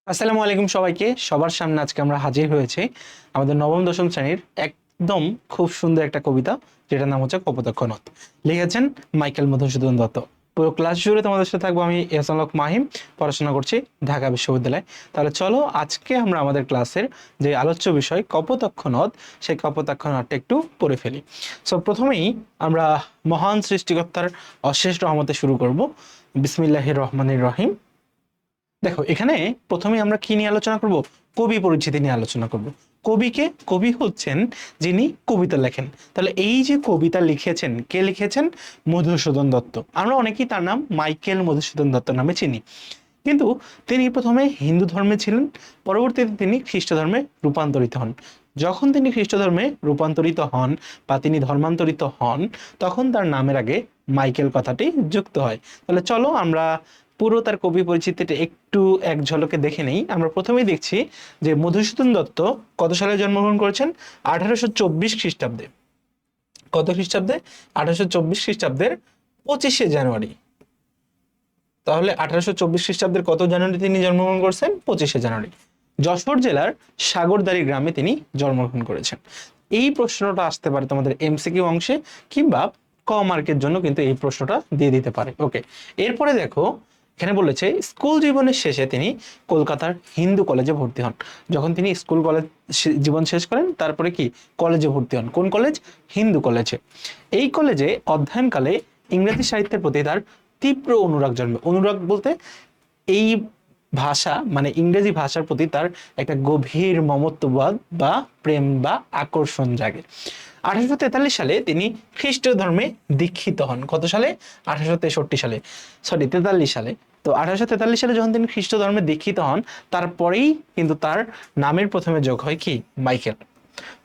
আসসালামু আলাইকুম সবাইকে। সবার সামনে আজকে আমরা হাজির হয়েছি আমাদের নবম দশম শ্রেণীর একদম খুব সুন্দর একটা কবিতা, যেটার নাম হচ্ছে কপোতাক্ষ নদ। লিখেছেন মাইকেল মধুসূদন দত্ত। পুরো ক্লাস জুড়ে তোমাদের সাথে থাকবো আমি এহসানুল হক মাহিম, পড়াশোনা করছি ঢাকা বিশ্ববিদ্যালয়ে। তাহলে চলো আজকে আমরা আমাদের ক্লাসের যে আলোচ্য বিষয় কপোতাক্ষ নদ, সেই কপোতাক্ষ নদটা একটু পড়ে ফেলি। সো প্রথমেই আমরা মহান সৃষ্টিকর্তার অশেষ রহমতে শুরু করব। বিসমিল্লাহির রহমানির রহিম। দেখো এখানে প্রথমে আমরা কি নিয়ে আলোচনা করব? কবি পরিচিতি নিয়ে আলোচনা করব। কবি হচ্ছেন যিনি কবিতা লেখেন। তাহলে এই যে কবিতা লিখেছেন, কে লিখেছেন? মধুসূদন দত্ত। আমরা অনেকেই তার নাম মাইকেল মধুসূদন দত্ত নামে চিনি। কিন্তু তিনি প্রথমে হিন্দু ধর্মে ছিলেন, পরবর্তীতে তিনি খ্রিস্ট ধর্মে রূপান্তরিত হন। যখন তিনি খ্রিস্ট ধর্মে রূপান্তরিত হন বা তিনি ধর্মান্তরিত হন, তখন তার নামের আগে মাইকেল কথাটি যুক্ত হয়। তাহলে চলো আমরা পুরো তার কবি পরিচিতিটা একটু এক ঝলকে দেখে নেই। আমরা প্রথমেই দেখছি যে মধুসূদন দত্ত কত সালে জন্মগ্রহণ করেছেন? 1824 খ্রিস্টাব্দে। কত খ্রিস্টাব্দে? 1824 খ্রিস্টাব্দের 25শে জানুয়ারি। তাহলে 1824 খ্রিস্টাব্দের কত জানুয়ারি তিনি জন্মগ্রহণ করেছেন? 25শে জানুয়ারি। যশোর জেলার সাগরদাড়ি গ্রামে তিনি জন্মগ্রহণ করেছেন। এই প্রশ্নটা আসতে পারে তোমাদের এমসিকিউ অংশে, কিংবা ক মার্কের জন্য কিন্তু এই প্রশ্নটা দিয়ে দিতে পারে। ওকে, এরপরে দেখো এখানে বলেছে স্কুল জীবনের শেষে তিনি কলকাতার হিন্দু কলেজে ভর্তি হন। যখন তিনি স্কুল কলেজ জীবন শেষ করেন, তারপরে কি কলেজে ভর্তি হন। কোন কলেজ? হিন্দু কলেজে। এই কলেজে অধ্যয়নকালে ইংরেজি সাহিত্যের প্রতি তার তীব্র অনুরাগ জন্মে। অনুরাগ বলতে এই ভাষা মানে ইংরেজি ভাষার প্রতি তার একটা গভীর মমত্ববোধ বা প্রেম বা আকর্ষণ জাগে। 1843 সালে তিনি খ্রিস্ট ধর্মে দীক্ষিত হন। কত সালে? 1863 সালে, সরি 43 সালে। তো 1843 সালে যখন তিনি খ্রিস্ট ধর্মে দীক্ষিত হন, তারপরেই কিন্তু তার নামের প্রথমে যোগ হয় কি? মাইকেল।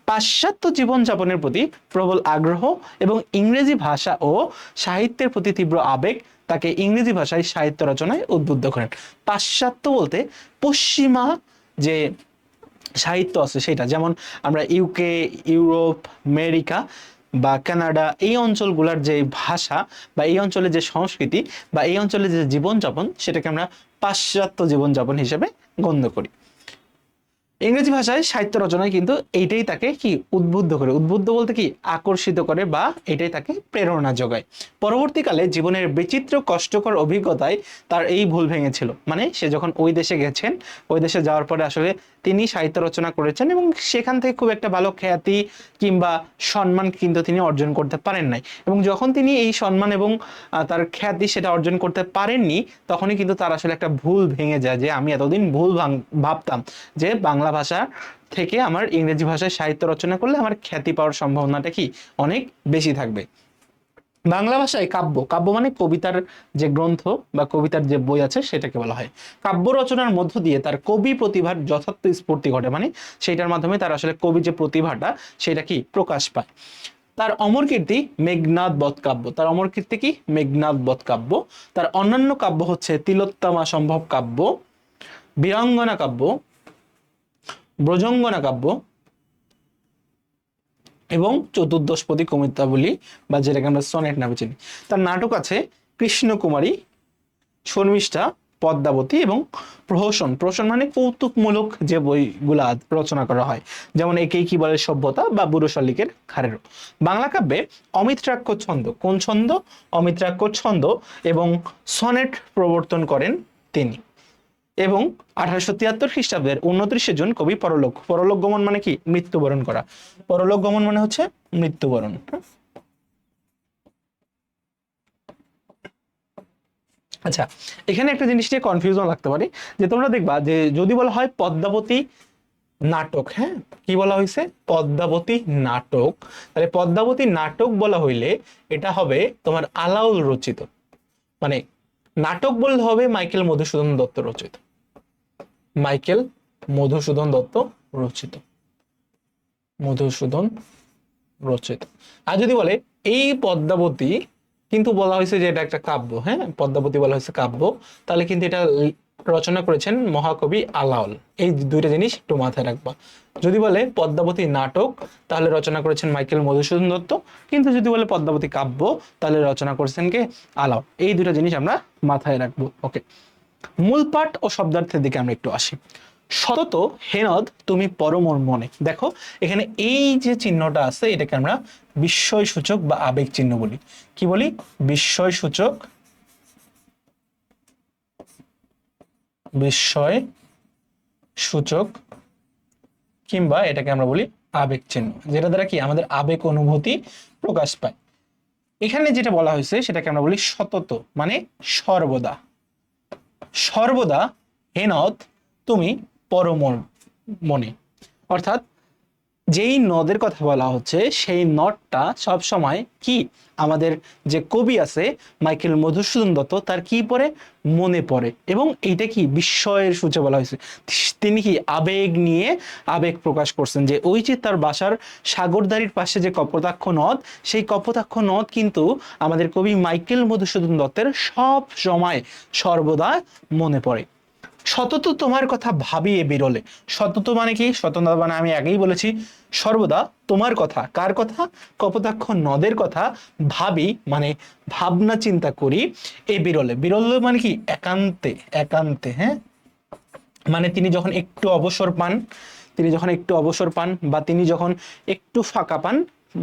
পাশ্চাত্য জীবনযাপনের প্রতি প্রবল আগ্রহ এবং ইংরেজি ভাষা ও সাহিত্যের প্রতি তীব্র আবেগ তাকে ইংরেজি ভাষায় সাহিত্য রচনায় উদ্বুদ্ধ করেন। পাশ্চাত্য বলতে পশ্চিমা যে সাহিত্য আছে সেটা, যেমন আমরা ইউকে, ইউরোপ, আমেরিকা বা কানাডা, এই অঞ্চলগুলোর যে ভাষা বা এই অঞ্চলের যে সংস্কৃতি বা এই অঞ্চলের যে জীবনযাপন, সেটাকে আমরা পাশ্চাত্য জীবনযাপন হিসেবে গণ্য করি। ইংরেজি ভাষায় সাহিত্য রচনায় কিন্তু এইটাই তাকে কি উদ্বুদ্ধ করে। উদ্বুদ্ধ বলতে কি? আকর্ষিত করে বা এটাই তাকে প্রেরণা যোগায়। পরবর্তীকালে জীবনের বিচিত্র কষ্টকর অভিজ্ঞতায় তার এই ভুল ভেঙেছিল। মানে সে যখন ওই দেশে গেছেন, ওই দেশে যাওয়ার পরে আসলে তিনি সাহিত্য রচনা করেছেন এবং সেখান থেকে খুব একটা ভালো খ্যাতি কিংবা সম্মান কিন্তু তিনি অর্জন করতে পারেন নাই। এবং যখন তিনি এই সম্মান এবং তার খ্যাতি সেটা অর্জন করতে পারেননি, তখনই কিন্তু তার আসলে একটা ভুল ভেঙে যায় যে আমি এতদিন ভুল ভাবতাম যে বাংলা ভাষা থেকে আমার ইংরেজি ভাষায় সাহিত্য রচনা করলে আমার খ্যাতি পাওয়ার সম্ভাবনাটা কি অনেক বেশি থাকবে। বাংলা ভাষায় কাব্য, কাব্য মানে কবিতার যে গ্রন্থ বা কবিতার যে বই আছে সেটাকে বলা হয়। কাব্য রচনার মধ্য দিয়ে তার কবি প্রতিভার যথার্থ স্ফূর্তি ঘটে। মানে সেইটার মাধ্যমে তার আসলে কবি যে প্রতিভাটা সেটা কি প্রকাশ পায়। তার অমর কীর্তি মেঘনাদ বধ কাব্য। তার অমর কীর্তি কি? মেঘনাদ বধ কাব্য। তার অন্যান্য কাব্য হচ্ছে তিলোত্তমা সম্ভব কাব্য, বীরাঙ্গনা কাব্য, ব্রজঙ্গনা কাব্য এবং চতুর্দশপদী কবিতাবলী বা যেটাকে আমরা সনেট নামে চিনি। তার নাটক আছে কৃষ্ণকুমারী, শর্মিষ্ঠা, পদ্মাবতী এবং প্রহসন। প্রহসন মানে কৌতুকমূলক যে বইগুলা রচনা করা হয়, যেমন একেই কি বলে সভ্যতা বা বুড়ো শালিকের খারেরও। বাংলা কাব্যে অমিত্রাক্ষর ছন্দ, কোন ছন্দ? অমিত্রাক্ষর ছন্দ এবং সনেট প্রবর্তন করেন তিনি। এবং 1873 খ্রিস্টাব্দের 29শে জুন কবি পরলোক, পরলোক গমন মানে কি? মৃত্যুবরণ করা। পরলোক গমন মানে হচ্ছে মৃত্যুবরণ। আচ্ছা, এখানে একটা জিনিস নিয়ে কনফিউশন লাগতে পারে, যে তোমরা দেখবা যে যদি বলা হয় পদ্মাবতী নাটক, হ্যাঁ কি বলা হয়েছে? পদ্মাবতী নাটক। তাহলে পদ্মাবতী নাটক বলা হইলে এটা হবে তোমার আলাউল রচিত। মানে নাটক বললে হবে মাইকেল মধুসূদন দত্ত রচিত। মাইকেল মধুসূদন দত্ত রচিত। মধুসূদন রচিত। আর যদি বলে এই পদ্মাবতী, কিন্তু বলা হয়েছে যে এটা একটা কাব্য, হ্যাঁ পদ্মাবতী বলা হয়েছে কাব্য, তাহলে কিন্তু এটা রচনা করেছেন মহাকবি আলাওল। এই দুইটা জিনিস একটু মাথায় রাখবা। যদি বলে পদ্মাবতী নাটক, তাহলে রচনা করেছেন মাইকেল মধুসূদন দত্ত, কিন্তু যদি বলে পদ্মাবতী কাব্য, তাহলে রচনা করেছেন কে? আলাওল। এই দুটো জিনিস আমরা মাথায় রাখবো। ওকে, মূল পাঠ ও শব্দার্থের দিকে আমরা একটু আসি। সতত হে নদ তুমি পরমর মনে। দেখো এখানে এই যে চিহ্নটা আছে এটাকে আমরা বিস্ময় সূচক বা আবেগ চিহ্ন বলি। কি বলি? বিস্ময় সূচক, বিস্ময় সূচক, কিংবা এটাকে আমরা বলি আবেগ চিহ্ন, যেটা দ্বারা কি আমাদের আবেগ অনুভূতি প্রকাশ পায়। এখানে যেটা বলা হয়েছে সেটাকে আমরা বলি সতত, মানে সর্বদা। সর্বদা হে নদ তুমি পরম মনে, অর্থাৎ যেই নদের কথা বলা হচ্ছে সেই নদটা সব সময় কি আমাদের যে কবি আছে মাইকেল মধুসূদন দত্ত তার কি পড়ে? মনে পড়ে। এবং এইটা কি বিস্ময়ের সূচে বলা হয়েছে। তিনি কি আবেগ নিয়ে আবেগ প্রকাশ করছেন যে ওই যে তার বাসার সাগরদাড়ির পাশে যে কপোতাক্ষ নদ, সেই কপোতাক্ষ নদ কিন্তু আমাদের কবি মাইকেল মধুসূদন দত্তের সব সময় সর্বদা মনে পড়ে। সতত তোমার কথা ভাবি এ বিরলে। সতত মানে কি? সতত মানে আমি আগেই বলেছি সর্বদা তোমার কথা। কার কথা? কপোতাক্ষ নদের কথা ভাবি মানে ভাবনা চিন্তা করি। এ বিরলে, বিরলে মানে কি? একান্তে, একান্তে। হ্যাঁ, মানে তিনি যখন একটু অবসর পান, তিনি যখন একটু অবসর পান বা তিনি যখন একটু ফাঁকা পান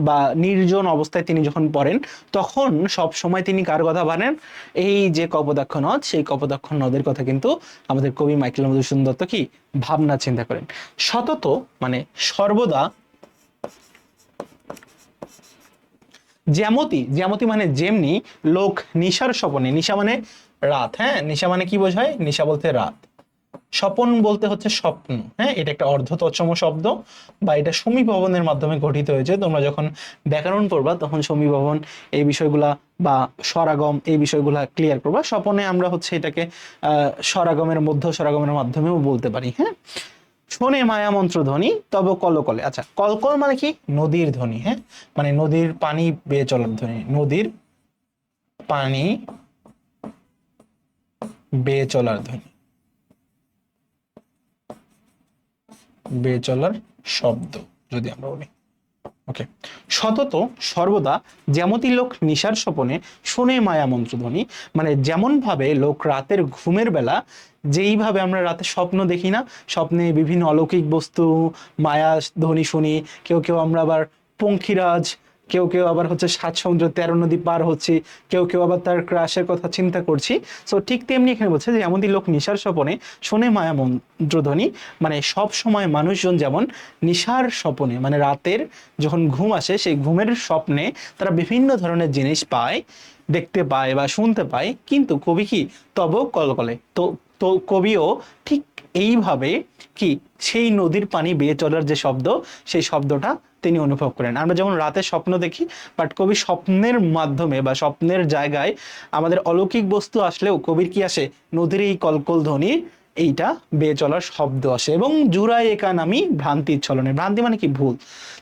বা নির্জন অবস্থায় তিনি যখন পড়েন, তখন সব সময় তিনি কার কথা ভাবেন? এই যে কপোতাক্ষ নদ, সেই কপোতাক্ষ নদের কথা কিন্তু আমাদের কবি মাইকেল মধুসূদন দত্ত কি ভাবনা চিন্তা করেন। সতত মানে সর্বদা, যেমতি, যেমতি মানে যেমনি, লোক নিশার স্বপনে, নিশা মানে রাত। হ্যাঁ, নিশা মানে কি বোঝায়? নিশা বলতে রাত, স্বপন বলতে হচ্ছে স্বপ্ন। হ্যাঁ, এটা একটা অর্ধ তৎসম শব্দ বা এটা সমীভবনের মাধ্যমে গঠিত হয়েছে। তোমরা যখন ব্যাকরণ পড়বা তখন সমীভবন এই বিষয়গুলা বা স্বরাগম এই বিষয়গুলা ক্লিয়ার করবা। স্বপনে আমরা হচ্ছে এটাকে স্বরাগমের মধ্য স্বরাগমের মাধ্যমেও বলতে পারি। হ্যাঁ, শোনে মায়া মন্ত্র ধ্বনি তব কলকলে। আচ্ছা, কলকল মানে কি? নদীর ধ্বনি। হ্যাঁ, মানে নদীর পানি বেয়ে চলার ধ্বনি, নদীর পানি বেয়ে চলার ধ্বনি, বেয়ে চলার শব্দ যদি আমরা বলি। ওকে, সতত সর্বদা যেমতি লোক নিশার স্বপনে শোনে মায়া মন্ত্রধ্বনি, মানে যেমন ভাবে লোক রাতের ঘুমের বেলা যেইভাবে আমরা রাতে স্বপ্ন দেখি না, স্বপ্নে বিভিন্ন অলৌকিক বস্তু মায়া ধ্বনি শুনি, কেউ কেউ আমরা আবার পঙ্খিরাজ, কেউ কেউ আবার হচ্ছে 7 সমুদ্র 13 নদী পার হচ্ছে, কেউ কেউ আবার তার ক্রাশের কথা চিন্তা করছি। সো ঠিক তেমনি এখানে বলছে যে এমনই লোক নিশার স্বপনে শোনে মায়া মন্ত্রধ্বনি, মানে সব সময় মানুষজন যেমন নিশার স্বপনে মানে রাতের যখন ঘুম আসে সেই ঘুমের স্বপ্নে তারা বিভিন্ন ধরনের জিনিস পায়, দেখতে পায় বা শুনতে পায়। কিন্তু কবি কি তব কলকলে, তো তো কবিও ঠিক এইভাবে কি সেই নদীর পানি বেয়ে চলার যে শব্দ, সেই শব্দটা তিনি অনুভব করেন। আমরা যেমন রাতে স্বপ্ন দেখি, বাট কবি স্বপ্নের মাধ্যমে বা স্বপ্নের জায়গায় আমাদের অলৌকিক বস্তু আসলেও কবির কি আসে? নদীর এই কলকল ধ্বনি এইটা বেয়ে চলার শব্দ আসে। এবং জুড়াই একা নামি ভ্রান্তির ছলনে, ভ্রান্তি মানে কি? ভুল।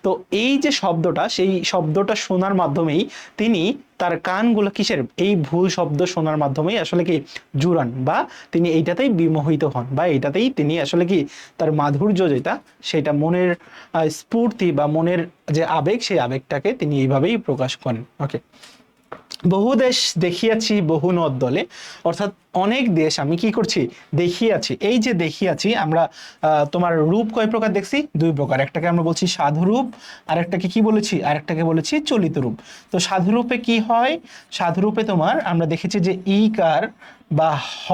তো এই যে শব্দটা, সেই শব্দটা শোনার মাধ্যমেই তিনি তার কানগুলো কিসের? এই ভুল শব্দ শোনার মাধ্যমেই আসলে কি জুড়ান, বা তিনি এইটাতেই বিমোহিত হন, বা এইটাতেই তিনি আসলে কি তার মাধুর্য যেটা সেটা মনের স্ফূর্তি বা মনের যে আবেগ, সেই আবেগটাকে তিনি এইভাবেই প্রকাশ করেন। ওকে, বহু দেশ দেখিয়াছি বহু নদ দলে, অর্থাৎ অনেক দেশ আমি কি করছি? দেখিয়াছি। এই যে দেখিয়াছি আমরা তোমার রূপ কয় প্রকার দেখছি? 2 প্রকার। একটাকে আমরা বলছি সাধু রূপ, আর একটাকে কি বলেছি? আর একটাকে বলেছি চলিত রূপ। তো সাধু রূপে কি হয়? সাধু রূপে তোমার আমরা দেখেছি যে ইকার বা হ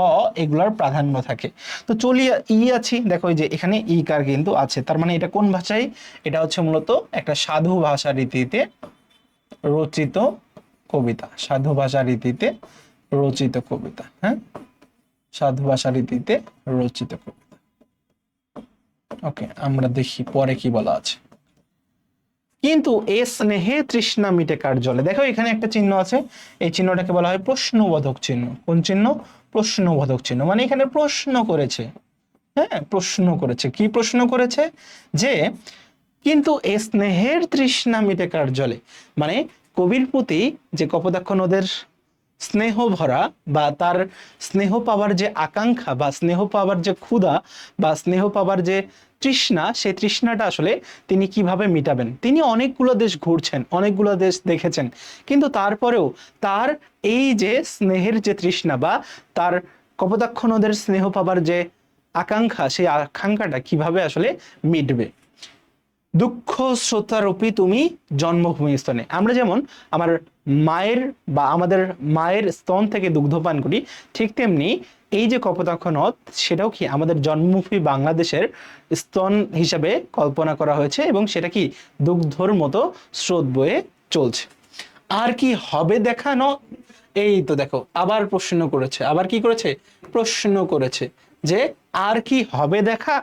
এগুলার প্রাধান্য থাকে। তো চলিয়া ই আছি, দেখো এই যে এখানে ইকার কিন্তু আছে, তার মানে এটা কোন ভাষায়? এটা হচ্ছে মূলত একটা সাধু ভাষা রীতিতে রচিত কবিতা, সাধু ভাষা রীতিতে রচিত কবিতা। হ্যাঁ, সাধু ভাষা রীতিতে রচিত কবিতা। ওকে, আমরা দেখি পরে কি বলা আছে। কিন্তু এ স্নেহে তৃষ্ণা মিটে কার জলে। দেখো এখানে একটা চিহ্ন আছে, এই চিহ্নটাকে বলা হয় প্রশ্নবোধক চিহ্ন। কোন চিহ্ন? প্রশ্নবোধক চিহ্ন, মানে এখানে প্রশ্ন করেছে। হ্যাঁ, প্রশ্ন করেছে। কি প্রশ্ন করেছে? যে কিন্তু এ স্নেহের তৃষ্ণা মিটে কার জলে, মানে কবির প্রতি যে কপোতাক্ষ নদের স্নেহ ভরা বা তার স্নেহ পাওয়ার যে আকাঙ্ক্ষা বা স্নেহ পাওয়ার যে ক্ষুধা বা স্নেহ পাওয়ার যে তৃষ্ণা, সেই তৃষ্ণাটা আসলে তিনি কিভাবে মিটাবেন? তিনি অনেকগুলো দেশ ঘুরছেন, অনেকগুলো দেশ দেখেছেন, কিন্তু তারপরেও তার এই যে স্নেহের যে তৃষ্ণা বা তার কপোতাক্ষ নদের স্নেহ পাবার যে আকাঙ্ক্ষা, সেই আকাঙ্ক্ষাটা কিভাবে আসলে মিটবে। দুঃখ স্রোতারূপী তুমি জন্মভূমি স্তনে। আমরা যেমন আমার মায়ের বা আমাদের মায়ের স্তন থেকে দুগ্ধ পান করি, ঠিক তেমনি এই যে কপোতাক্ষ নদ, সেটাও কি আমাদের জন্মভূমি বাংলাদেশের স্তন হিসাবে কল্পনা করা হয়েছে, এবং সেটা কি দুগ্ধর মতো স্রোত বয়ে চলছে। আর কি হবে দেখানো, এই তো দেখো আবার প্রশ্ন করেছে, আবার কি করেছে, প্রশ্ন করেছে যে আর কি হবে দেখা।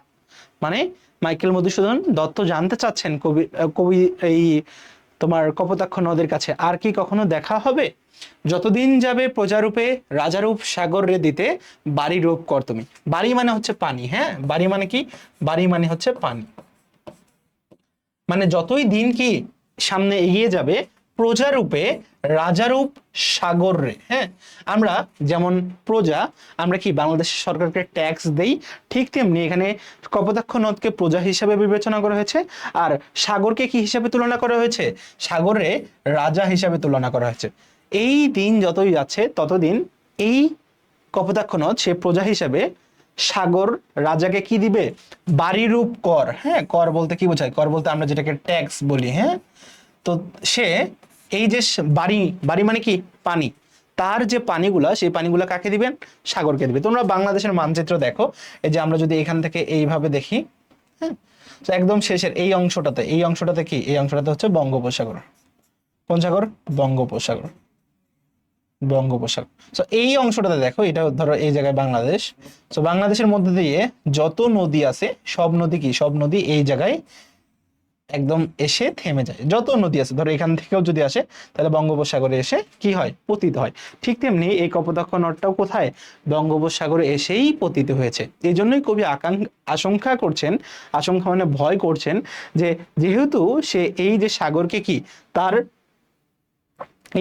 মানে মাইকেল মধুসূদন দত্ত জানতে চাচ্ছেন কবি এই তোমার কপোতাক্ষ নদের কাছে আর কি কখনো দেখা হবে। যতদিন যাবে প্রজারূপে রাজারূপ সাগর রে দিতে বাড়ি রূপ কর তুমি। বাড়ি মানে হচ্ছে পানি, হ্যাঁ, বাড়ি মানে কি, বাড়ি মানে হচ্ছে পানি। মানে যতই দিন কি সামনে এগিয়ে যাবে, প্রজারূপে রাজারূপ সাগর রে, হ্যাঁ, আমরা যেমন প্রজা, আমরা কি বাংলাদেশ সরকারকে ট্যাক্স দেই, ঠিক তেমনি এখানে কপোতাক্ষ নদকে প্রজা হিসাবে বিবেচনা করা হয়েছে, আর সাগরকে কি হিসাবে তুলনা করা হয়েছে, সাগরে রাজা হিসাবে তুলনা করা হয়েছে। এই দিন যতই যাচ্ছে ততদিন এই কপোতাক্ষ নদ সে প্রজা হিসাবে সাগর রাজাকে কি দিবে, বাড়িরূপ কর, হ্যাঁ, কর বলতে কি বোঝায়, কর বলতে আমরা যেটাকে ট্যাক্স বলি, হ্যাঁ, তো সে এই যে বাড়ি, বাড়ি মানে কি পানি, তার যে পানিগুলা, সেই পানিগুলা কাকে দিবেন, সাগরকে দিবে। তোমরা বাংলাদেশের মানচিত্র দেখো, এই যে আমরা যদি এখান থেকে এইভাবে দেখি, হ্যাঁ, তো একদম শেষের এই অংশটাতে, এই অংশটাতে কি, এই অংশটাতে হচ্ছে বঙ্গোপসাগর। কোন সাগর, বঙ্গোপসাগর, বঙ্গোপসাগর। তো এই অংশটাতে দেখো, এটা ধরো এই জায়গায় বাংলাদেশ, তো বাংলাদেশের মধ্যে দিয়ে যত নদী আছে সব নদী কি, সব নদী এই জায়গায় একদম এসে থেমে যায়। যত নদী আছে ধরো এখান থেকেও যদি আসে, তাহলে বঙ্গোপসাগরে এসে কি হয়, পতিত হয়। ঠিক তেমনি এই কপোতাক্ষ নদটাও কোথায়, বঙ্গোপসাগরে এসেই পতিত হয়েছে। এই জন্যই কবি আশঙ্কা করছেন, আশঙ্কা মানে ভয় করছেন, যে যেহেতু সে এই যে সাগরকে কি তার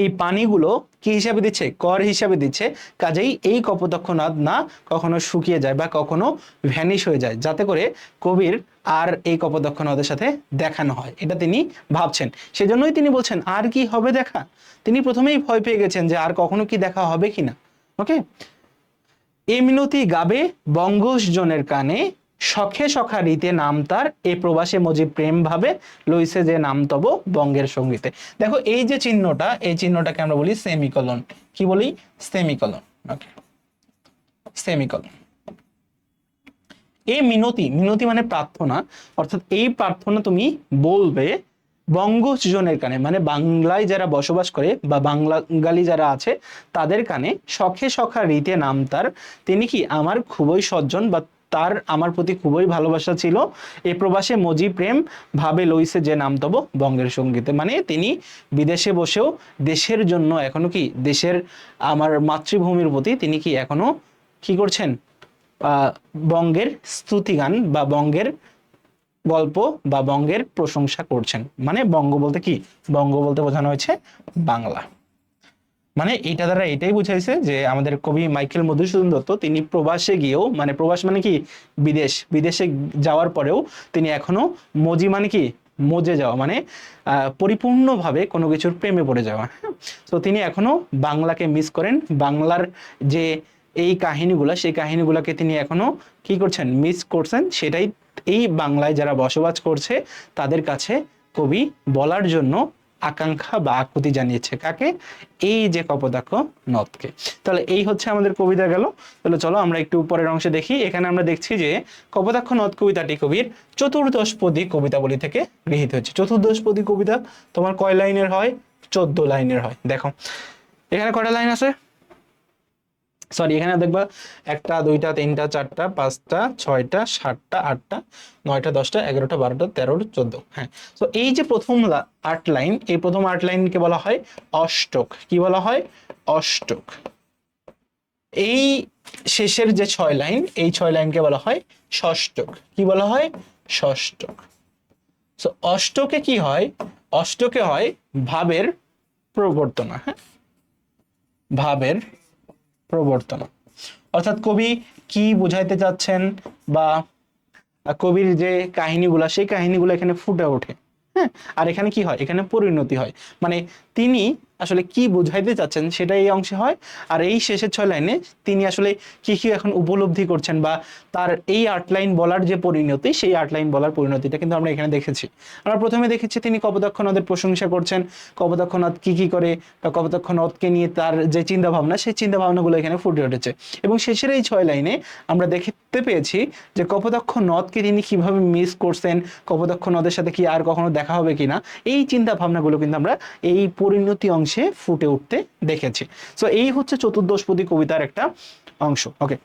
এই পানিগুলো কি হিসাবে দিচ্ছে, কর হিসাবে দিচ্ছে, কাজেই এই কপোতাক্ষ নদ না কখনো শুকিয়ে যায় বা কখনো ভ্যানিশ হয়ে যায়, যাতে করে কবির আর এই কপোতাক্ষ নদের সাথে দেখানো হয়, এটা তিনি ভাবছেন। সেজন্যই তিনি বলছেন আর কি হবে দেখা। তিনি প্রথমেই ভয় পেয়ে গেছেন যে আর কখনো কি দেখা হবে কিনা। ওকে, এ মিনতি গাবে বঙ্গজনের কানে, শখে সখা রীতে নাম তার, এ প্রবাসে মজি প্রেম ভাবে, লইছে যে নাম তব বঙ্গের সঙ্গীতে। দেখো এই যে চিহ্নটা, এই চিহ্নটাকে আমরা বলি সেমিকলন। কি বলি, সেমিকলন। ওকে, সেমিকলন। এই মিনতি, মিনতি মানে প্রার্থনা, অর্থাৎ এই প্রার্থনা তুমি বলবে বঙ্গজনের কানে, মানে বাংলায় যারা বসবাস করে বা বাঙালি যারা আছে তাদের কানে, শখে সখা রীতে নাম তার, তিনি কি আমার খুবই সজ্জন বা তার আমার প্রতি খুবই ভালোবাসা ছিল, এ প্রবাসে মজি প্রেম ভাবে লইছে যে নাম তব বঙ্গের সঙ্গীতে। মানে তিনি বিদেশে বসেও দেশের জন্য এখনো কি, দেশের আমার মাতৃভূমির প্রতি তিনি কি এখনো কি করছেন, বঙ্গের স্তুতিগান বা বঙ্গের গল্প বা বঙ্গের প্রশংসা করছেন। মানে বঙ্গ বলতে কি, বঙ্গ বলতে বোঝানো হয়েছে বাংলা। মানে এইটা দ্বারা এটাই বুঝাইছে যে আমাদের কবি মাইকেল মধুসূদন দত্ত তিনি প্রবাসে গিয়েও, মানে প্রবাস মানে কি বিদেশ, বিদেশে যাওয়ার পরেও তিনি এখনো মজি মানে কি, মজে যাওয়া, মানে পরিপূর্ণভাবে কোনো কিছুর প্রেমে পড়ে যাওয়া। তো তিনি এখনো বাংলাকে মিস করেন, বাংলার যে এই কাহিনীগুলা, সেই কাহিনীগুলাকে তিনি এখনো কি করছেন, মিস করছেন। সেটাই এই বাংলায় যারা বসবাস করছে তাদের কাছে কবি বলার জন্য আকাঙ্ক্ষা বা আকুতি জানিয়েছে। কাকে, এই যে কপোতাক্ষ নদকে। তাহলে এই হচ্ছে আমাদের কবিতা গেল। তাহলে চলো আমরা একটু উপরের অংশে দেখি। এখানে আমরা দেখছি যে কপোতাক্ষ নদ কবিতাটি কবির চতুর্দশপদী কবিতাবলী থেকে গৃহীত হয়েছে। চতুর্দশপদী কবিতা তোমার কয় লাইনের হয়, 14 লাইনের হয়। দেখো এখানে কয়টা লাইন আছে, সরি এখানে দেখবা 1টা 2টা 3টা 4টা 5টা 6টা 7টা 8টা 9টা 10টা 11টা 12টা 13টা 14। হ্যাঁ, তো এই যে প্রথম 8 লাইন, এই প্রথম 8 লাইনকে বলা হয় অষ্টক। কি বলা হয়, অষ্টক। এই শেষের যে 6 লাইন, এই 6 লাইনকে বলা হয় ষষ্ঠক। কি বলা হয়, ষষ্ঠক। তো অষ্টকে কি হয়, অষ্টকে হয় ভাবের প্রবর্তনা। হ্যাঁ, ভাবের প্রবর্তনা, অর্থাৎ কবি কি বুঝাইতে চাচ্ছেন বা কবির যে কাহিনীগুলা, সেই কাহিনীগুলো এখানে ফুটে ওঠে। হ্যাঁ, আর এখানে কি হয়, এখানে পরিণতি হয়। মানে তিনি আসলে কি বোঝাইতে চাচ্ছেন সেটা এই অংশে হয়। আর এই শেষের 6 লাইনে তিনি আসলে কি কি এখন উপলব্ধি করছেন বা তার এই 8 লাইন বলার যে পরিণতি, সেই 8 লাইন বলার পরিণতিটা কিন্তু আমরা এখানে দেখেছি। আমরা প্রথমে দেখেছি তিনি কপোতাক্ষ নদের প্রশংসা করছেন, কপোতাক্ষ নদ কি কি করে বা কপোতাক্ষ নদকে নিয়ে তার যে চিন্তা ভাবনা, সেই চিন্তা ভাবনাগুলো এখানে ফুটে উঠেছে। এবং শেষের এই 6 লাইনে আমরা দেখতে পেয়েছি যে কপোতাক্ষ নদকে তিনি কিভাবে মিস করছেন, কপোতাক্ষ নদের সাথে কি আর কখনো দেখা হবে কিনা, এই চিন্তা ভাবনাগুলো কিন্তু আমরা এই পরিণতি অংশে ফুটে উঠতে দেখেছি। সো এই হচ্ছে চতুর্দশপদী কবিতার একটা অংশ। ওকে,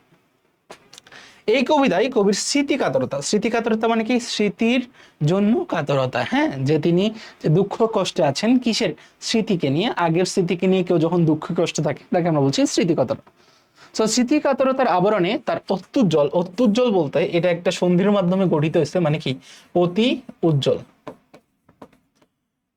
এই কবিতায় কবির স্মৃতি কাতরতা, স্মৃতি কাতরতা মানে কি, স্মৃতির জন্য কাতরতা। হ্যাঁ, যে তিনি যে দুঃখ কষ্টে আছেন কিসের, স্মৃতিকে নিয়ে, আগের স্মৃতিকে নিয়ে কেউ যখন দুঃখ কষ্ট থাকে তাকে আমরা বলছি স্মৃতি কাতরতা। সো স্মৃতি কাতরতার আবরণে তার অত্যুজ্জ্বল, অত্যুজ্জ্বল বলতে এটা একটা সন্ধির মাধ্যমে গঠিত হয়েছে, মানে কি অতি উজ্জ্বল,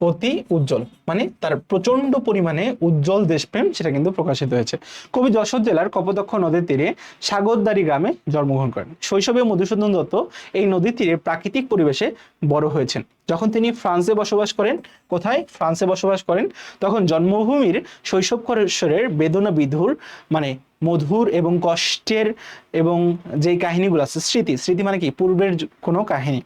অতি উজ্জ্বল মানে তার প্রচন্ড পরিমাণে উজ্জ্বল দেশপ্রেম, সেটা কিন্তু প্রকাশিত হয়েছে। কবি যশোর জেলার কপোতাক্ষ নদীর তীরে সাগরদাড়ি গ্রামে জন্মগ্রহণ করেন। শৈশবে মধুসূদন দত্ত এই নদীর তীরে প্রাকৃতিক পরিবেশে বড় হয়েছেন। যখন তিনি ফ্রান্সে বসবাস করেন, কোথায়, ফ্রান্সে বসবাস করেন, তখন জন্মভূমির শৈশব কৈশোরের বেদনা বিধুর মানে মধুর এবং কষ্টের এবং যে কাহিনীগুলো আছে, স্মৃতি, স্মৃতি মানে কি পূর্বের কোনো কাহিনী,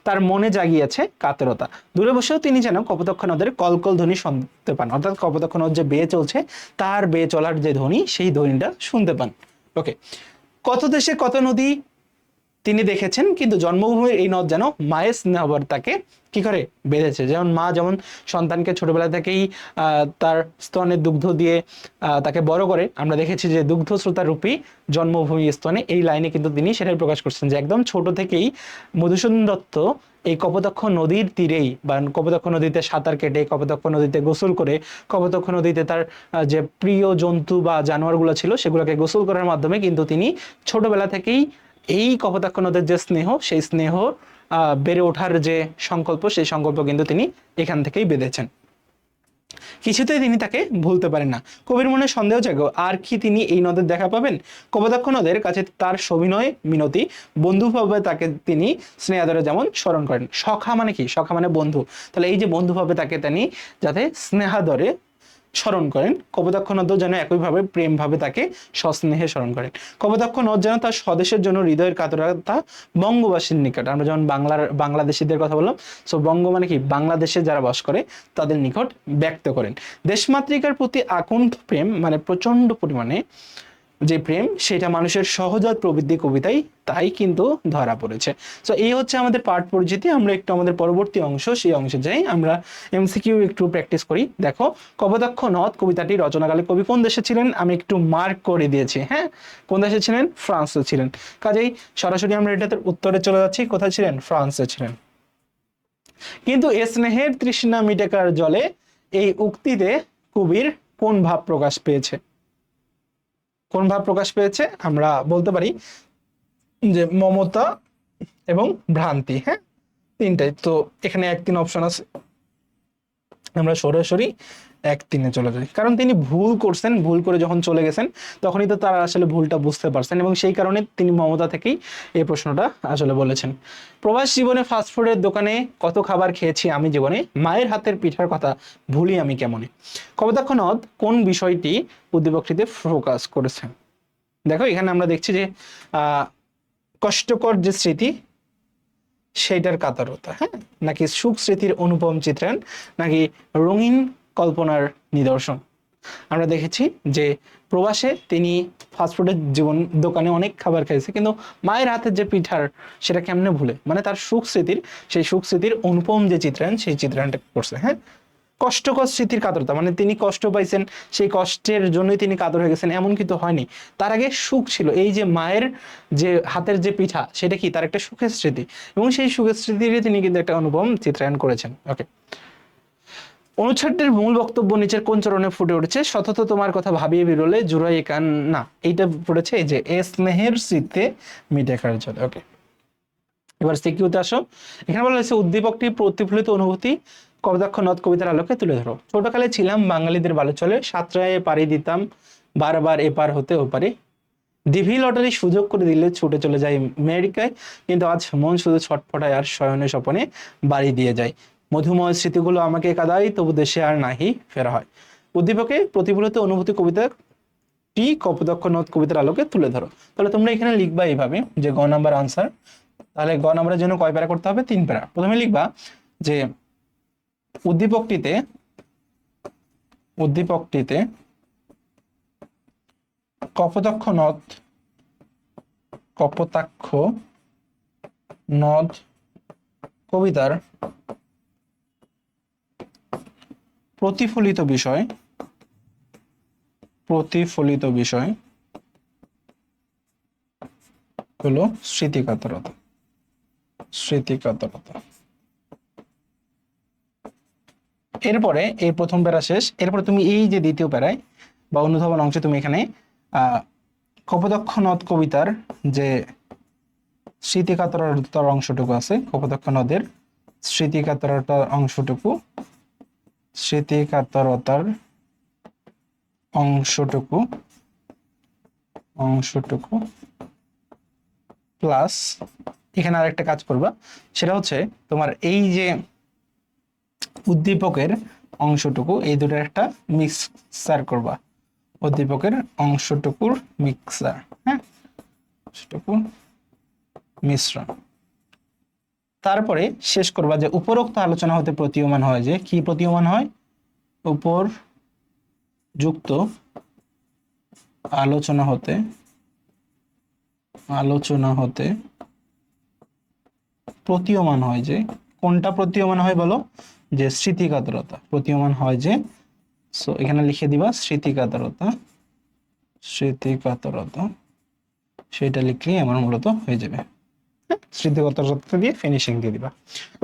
তার মনে জাগিয়েছে কাতরতা। দূরে বসেও তিনি যেন কপোতাক্ষ নদের কলকল ধ্বনি শুনতে পান, অর্থাৎ কপোতাক্ষ নদ যে বেয়ে চলছে তার বেয়ে চলার যে ধ্বনি, সেই ধ্বনিটা শুনতে পান। ওকে, কত দেশে কত নদী তিনি দেখেছেন, কিন্তু জন্মভূমির এই নদ যেন মায়ের স্নেহবর তাকে কি করে বেঁধেছে। যেমন মা যেমন সন্তানকে ছোটবেলা থেকেই তার স্তনের দুগ্ধ দিয়ে তাকে বড় করে, আমরা দেখেছি যে দুগ্ধ শ্রোতা রূপী জন্মভূমি স্তনে, এই লাইনে কিন্তু তিনি সেটাই প্রকাশ করছেন যে একদম ছোট থেকেই মধুসূদন দত্ত এই কপোতাক্ষ নদীর তীরেই বা কপোতাক্ষ নদীতে সাঁতার কেটে, কপোতাক্ষ নদীতে গোসল করে, কপোতাক্ষ নদীতে তার যে প্রিয় জন্তু বা জানোয়ারগুলো ছিল সেগুলোকে গোসল করার মাধ্যমে কিন্তু তিনি ছোটবেলা থেকেই এই কপোতাক্ষ নদের যে স্নেহ, সেই স্নেহ বেড়ে ওঠার যে সংকল্প, সেই সংকল্প কিন্তু তিনি এখান থেকেই বেঁধেছেন। কিছুতেই তিনি তাকে ভুলতে পারেন না। কবির মনে সন্দেহ জাগে, আর কি তিনি এই নদের দেখা পাবেন? কপোতাক্ষ নদের কাছে তার সবিনয় মিনতি, বন্ধুভাবে তাকে তিনি স্নেহাদরে যেমন স্মরণ করেন। সখা মানে কি, সখা মানে বন্ধু, তাহলে এই যে বন্ধুভাবে তাকে তিনি যাতে স্নেহাদরে স্মরণ করেন, কপোতাক্ষ নদ যেন একইভাবে প্রেম ভাবে তাকে সস্নেহে স্মরণ করেন। কপোতাক্ষ নদ যেন তার স্বদেশের জন্য হৃদয়ের কাতরতা বঙ্গবাসীর নিকট, আমরা যেমন বাংলাদেশিদের কথা বললাম, সো বঙ্গ মানে কি বাংলাদেশে যারা বাস করে তাদের নিকট ব্যক্ত করেন। দেশমাতৃকার প্রতি আকুণ্ঠ প্রেম মানে প্রচন্ড পরিমাণে যে প্রেম, সেটা মানুষের সহজাত প্রবৃত্তি কবিতায় তাই কিন্তু ধরা পড়েছে। সো এই হচ্ছে আমাদের পাঠ পরিচিতি। আমরা একটু আমাদের পরবর্তী অংশ, সেই অংশে যাই, আমরা এমসিকিউ একটু প্র্যাকটিস করি। দেখো, কপোতাক্ষ নদ কবিতাটি রচনাকালে কবি কোন দেশে ছিলেন, আমি একটু মার্ক করে দিয়েছি। হ্যাঁ, কোন দেশে ছিলেন, ফ্রান্সে ছিলেন। কাজেই সরাসরি আমরা এটাতে উত্তরে চলে যাচ্ছি, কোথায় ছিলেন, ফ্রান্সে ছিলেন। কিন্তু এ স্নেহের তৃষ্ণা মিটেকার জলে, এই উক্তিতে কবির কোন ভাব প্রকাশ পেয়েছে? কোন ভাব প্রকাশ পেয়েছে? আমরা বলতে পারি যে মমতা এবং ভ্রান্তি। হ্যাঁ, তিনটাই তো এখানে 1-3 অপশন আছে, আমরা সরাসরি 1-3-এ চলে যাই। কারণ তিনি ভুল করছেন, ভুল করে যখন চলে গেছেন তখনই তো তারা আসলে ভুলটা বুঝতে পারছেন, এবং সেই কারণে তিনি মমতা থেকেই এই প্রশ্নটা আসলে বলেছেন। প্রবাস জীবনে ফাস্টফুডের দোকানে কত খাবার খেয়েছি আমি জীবনে, মায়ের হাতের পিঠার কথা ভুলি আমি কেমনে। কপোতাক্ষ নদ কোন বিষয়টি উদ্দীপকটিতে ফোকাস করেছেন? দেখো, এখানে আমরা দেখছি যে কষ্টকর যে স্মৃতি সেইটার কাতরতা, হ্যাঁ, নাকি সুখ স্মৃতির অনুপম চিত্রায়ন, নাকি রঙিন কল্পনার নিদর্শন। আমরা দেখেছি যে প্রবাসে তিনি ফাস্টফুডের জীবন দোকানে অনেক খাবার খেয়েছে, কিন্তু মায়ের হাতের যে পিঠার সেটা কেমনে ভুলে, মানে তার সুখ স্মৃতির, সেই সুখ স্মৃতির অনুপম যে চিত্রায়ন, সেই চিত্রায়নটা করছে। হ্যাঁ, কষ্টকর স্মৃতির কাতরতা মানে তিনি কষ্ট পাইছেন, সেই কষ্টের জন্যই তিনি কাতর হয়ে গেছেন, এমন কিন্তু হয়নি। তার আগে সুখ ছিল, এই যে মায়ের যে হাতের যে পিঠা, সেটা কি তার একটা সুখের স্মৃতি, এবং সেই সুখের স্মৃতিরই তিনি কিন্তু একটা অনুপম চিত্রায়ন করেছেন। ওকে, অনুচ্ছেদের মূল বক্তব্য নিচের কোন চরণে ফুটে উঠেছে? সতত তোমার কথা ভাবিয়ে বিরলে জুড়াই কান না, এইটা পড়েছে এই যে এ স্নেহের স্মৃতিতে মিটেকার জলে। ওকে, এবার সিকিউতে আসো। এখানে বলা হয়েছে উদ্দীপকটি প্রতিফলিত অনুভূতি কপোতাক্ষ নদ কবিতার আলোকে তুলে ধরো। ছোটকালে ছিলাম বাঙালিদের বালুচলে, সাঁতরায় পাড়ি দিতাম বারবার এপার হতে ওপারে, ডিভি লটারি সুযোগ করে দিলে ছুটে চলে যায় আমেরিকায়, কিন্তু আজ মন শুধু ছটফটায় আর শয়নে স্বপনে বাড়ি দিয়ে যায়। মধুময় স্মৃতিগুলো আমাকে কাদায়, তবু দেশে আর নাহি ফেরা হয়। উদ্দীপকে প্রতিফলিত অনুভূতি কবিতাটি কপোতাক্ষ নদ কবিতার আলোকে তুলে ধরো। তাহলে তোমরা এখানে লিখবা এইভাবে যে গ নাম্বার আনসার। তাহলে গ নাম্বারের জন্য কয় প্যারা করতে হবে? 3 প্যারা। প্রথমে লিখবা যে উদ্দীপকটিতে কপোতাক্ষ নদ কবিতার প্রতিফলিত বিষয় হলো স্মৃতিকাতরতা। এরপরে এই প্রথম প্যারা শেষ। এরপরে তুমি এই যে দ্বিতীয় প্যারায় বা অনুধাবন অংশে তুমি এখানে কপোতাক্ষ নদ কবিতার যে স্মৃতিকাতরতার অংশটুকু আছে, কপোতাক্ষ নদের স্মৃতিকাতরতার অংশটুকু প্লাস এখানে আরেকটা কাজ করবা, সেটা হচ্ছে তোমার এই যে উদ্দীপকের অংশটুকু, এই দুটোর একটা মিক্সার করবা, উদ্দীপকের অংশটুকুর মিক্সার, হ্যাঁ, মিশ্রণ। তারপরে শেষ করবা যে উপরোক্ত আলোচনা হতে প্রতীয়মান হয় যে, কি প্রতীয়মান হয়? উপরযুক্ত আলোচনা হতে প্রতীয়মান হয় যে, কোনটা প্রতীয়মান হয় বলো? যে স্মৃতিকাতরতা প্রতীয়মান হয় যে, সো এখানে লিখে দিবা স্মৃতিকাতরতা, সেটা লিখলেই আমার মূলত হয়ে যাবে। স্মৃতিকাতরতা দিয়ে ফিনিশিং দিয়ে দিবা।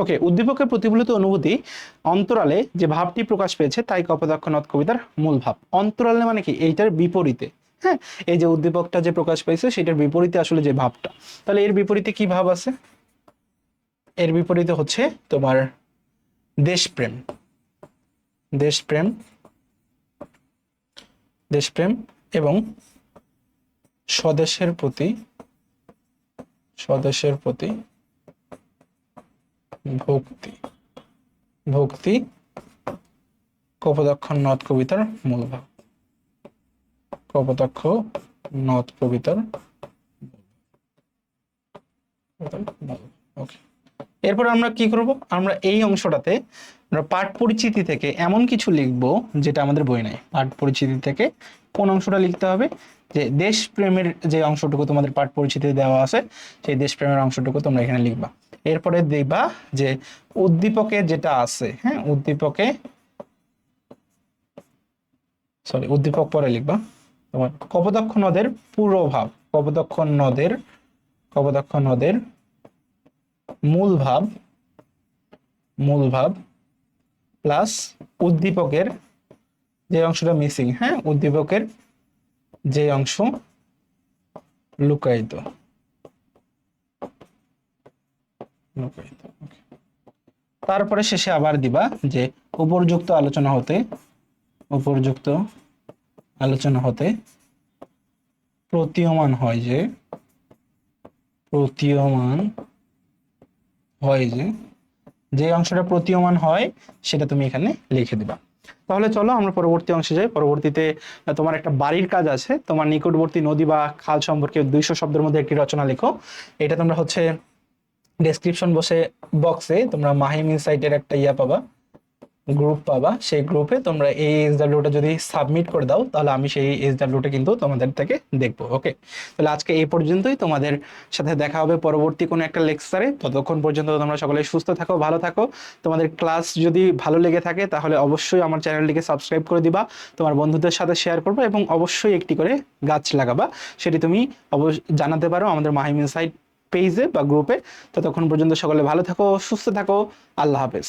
ওকে, উদ্দীপকের প্রতিফলিত অনুভূতি অন্তরালে যে ভাবটি প্রকাশ পেয়েছে তাই কপোতাক্ষ নদ কবিতার মূল ভাব। অন্তরালে মানে কি? এইটার বিপরীতে, হ্যাঁ, এই যে উদ্দীপকটা যে প্রকাশ পেয়েছে সেটার বিপরীতে আসলে যে ভাবটা, তাহলে এর বিপরীতে কি ভাব আছে? এর বিপরীতে হচ্ছে তোমার দেশপ্রেম এবং স্বদেশের প্রতি ভক্তি কপোতাক্ষ নদ কবিতার মূল ভাব। ওকে, এরপর আমরা কি করব? আমরা এই অংশটাতে আমরা পাঠ পরিচিতি থেকে এমন কিছু লিখবো যেটা আমাদের বই নাই। পাঠ পরিচিতি থেকে কোন অংশটা লিখতে হবে? যে দেশপ্রেমের যে অংশটুকু তোমাদের পাঠ পরিচিতিতে দেওয়া আছে, সেই দেশপ্রেমের অংশটুকু তোমরা এখানে লিখবা। এরপরে দেখবা যে উদ্দীপকে যেটা আছে, হ্যাঁ, উদ্দীপক পরে লিখবা তোমার কপোতাক্ষ নদের পুরো ভাব, কপোতাক্ষ নদের মূল ভাব প্লাস উদ্দীপকের যে অংশটা মিসিং, হ্যাঁ, উদ্দীপকের যে অংশ লুকায়িত। তারপরে শেষে আবার দিবা যে উপর্যুক্ত আলোচনা হতে প্রতীয়মান হয় যে অংশটা প্রতীয়মান হয় সেটা তুমি এখানে লিখে দিবা। তাহলে চলো আমরা পরবর্তী অংশে যাই। পরবর্তীতে তোমার একটা বাড়ির কাজ আছে, তোমার নিকটবর্তী নদী বা খাল সম্পর্কে 200 শব্দের মধ্যে একটি রচনা লেখো। এটা তোমরা হচ্ছে ডেসক্রিপশন বক্সে তোমরা মাহিম ইনসাইটের একটা পাবা, গ্রুপ পাবা। সেই গ্রুপে তোমরা এই এসডব্লিউটা যদি সাবমিট করে দাও তাহলে আমি সেই এসডব্লিউটা কিন্তু তোমাদের থেকে দেখবো। ওকে, তাহলে আজকে এই পর্যন্তই। তোমাদের সাথে দেখা হবে পরবর্তী কোনো একটা লেকচারে। ততক্ষণ পর্যন্ত তোমরা সকলে সুস্থ থাকো, ভালো থাকো। তোমাদের ক্লাস যদি ভালো লেগে থাকে তাহলে অবশ্যই আমার চ্যানেলটিকে সাবস্ক্রাইব করে দিবা, তোমার বন্ধুদের সাথে শেয়ার করবা এবং অবশ্যই একটি করে গাছ লাগাবা। সেটি তুমি জানাতে পারো আমাদের মাহিম ইনসাইট পেজে বা গ্রুপে। ততক্ষণ পর্যন্ত সকলে ভালো থাকো, সুস্থ থাকো। আল্লাহ হাফেজ।